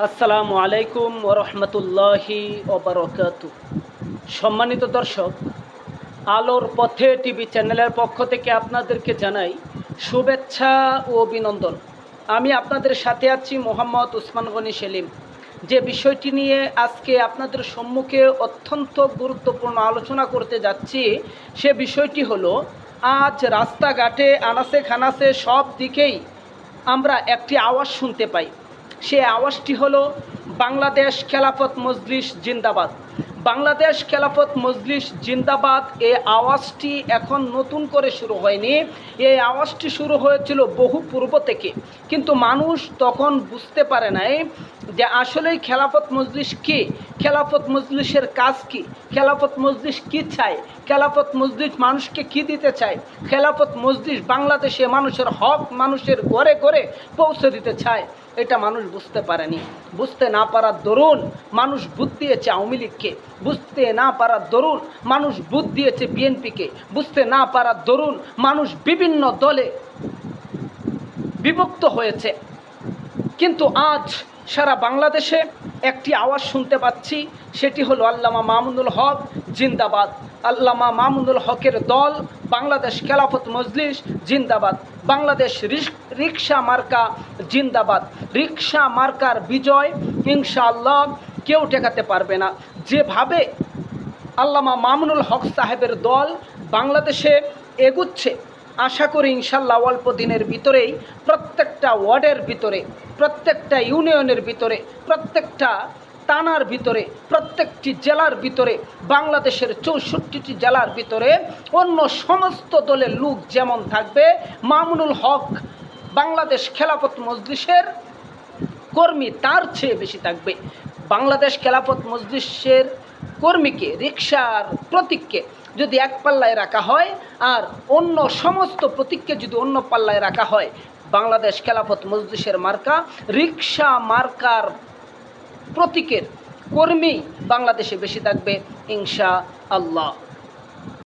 আসসালামু আলাইকুম ওরহমতুল্লাহি ওবারাকাতু। সম্মানিত দর্শক, আলোর পথে টিভি চ্যানেলের পক্ষ থেকে আপনাদেরকে জানাই শুভেচ্ছা ও অভিনন্দন। আমি আপনাদের সাথে আছি মোহাম্মদ উসমান গনি সেলিম। যে বিষয়টি নিয়ে আজকে আপনাদের সম্মুখে অত্যন্ত গুরুত্বপূর্ণ আলোচনা করতে যাচ্ছি, সে বিষয়টি হলো, আজ রাস্তাঘাটে আনাচে খানাচে সব দিকেই আমরা একটি আওয়াজ শুনতে পাই। সে আওয়াজটি হলো বাংলাদেশ খেলাফত মজলিস জিন্দাবাদ। বাংলাদেশ খেলাফত মজলিস জিন্দাবাদ। এই আওয়াজটি এখন নতুন করে শুরু হয়নি, এই আওয়াজটি শুরু হয়েছিল বহু পূর্ব থেকে, কিন্তু মানুষ তখন বুঝতে পারে নাই যে আসলেই খেলাফত মজলিস কী, খেলাফত মজলিসের কাজ কী, খেলাফত মজলিস কী চায়, খেলাফত মজলিস মানুষকে কী দিতে চায়, খেলাফত মজলিস বাংলাদেশে মানুষের হক মানুষের ঘরে ঘরে পৌঁছে দিতে চায়। এটা মানুষ বুঝতে পারেনি। বুঝতে না পারার দরুন মানুষ বুধ দিয়েছে আওয়ামী লীগকে, বুঝতে না পারার দরুন মানুষ বুধ দিয়েছে বিএনপিকে, বুঝতে না পারার দরুন মানুষ বিভিন্ন দলে বিভক্ত হয়েছে। কিন্তু আজ সারা বাংলাদেশে একটি আওয়াজ শুনতে পাচ্ছি, সেটি হলো আল্লামা মামুনুল হক জিন্দাবাদ। আল্লামা মামুনুল হকের দল বাংলাদেশ খেলাফত মজলিস জিন্দাবাদ। বাংলাদেশ রিকশা মার্কা জিন্দাবাদ। রিকশা মার্কার বিজয় ইনশাআল্লাহ কেউ ঠেকাতে পারবে না। যেভাবে আল্লামা মামুনুল হক সাহেবের দল বাংলাদেশে এগুচ্ছে, আশা করি ইনশাল্লাহ অল্প দিনের ভিতরেই প্রত্যেকটা ওয়ার্ডের ভিতরে, প্রত্যেকটা ইউনিয়নের ভিতরে, প্রত্যেকটা থানার ভিতরে, প্রত্যেকটি জেলার ভিতরে, বাংলাদেশের 64টি জেলার ভিতরে অন্য সমস্ত দলের লোক যেমন থাকবে, মামুনুল হক বাংলাদেশ খেলাফত মজলিসের কর্মী তার চেয়ে বেশি থাকবে। বাংলাদেশ খেলাফত মজলিসের কর্মীকে, রিকশার প্রতীককে যদি এক পাল্লায় রাখা হয় আর অন্য সমস্ত প্রতীককে যদি অন্য পাল্লায় রাখা হয়, বাংলাদেশ খেলাফত মজলিসের মার্কা রিকশা মার্কার প্রতীকের কর্মী বাংলাদেশে বেশি থাকবে ইনশাআল্লাহ।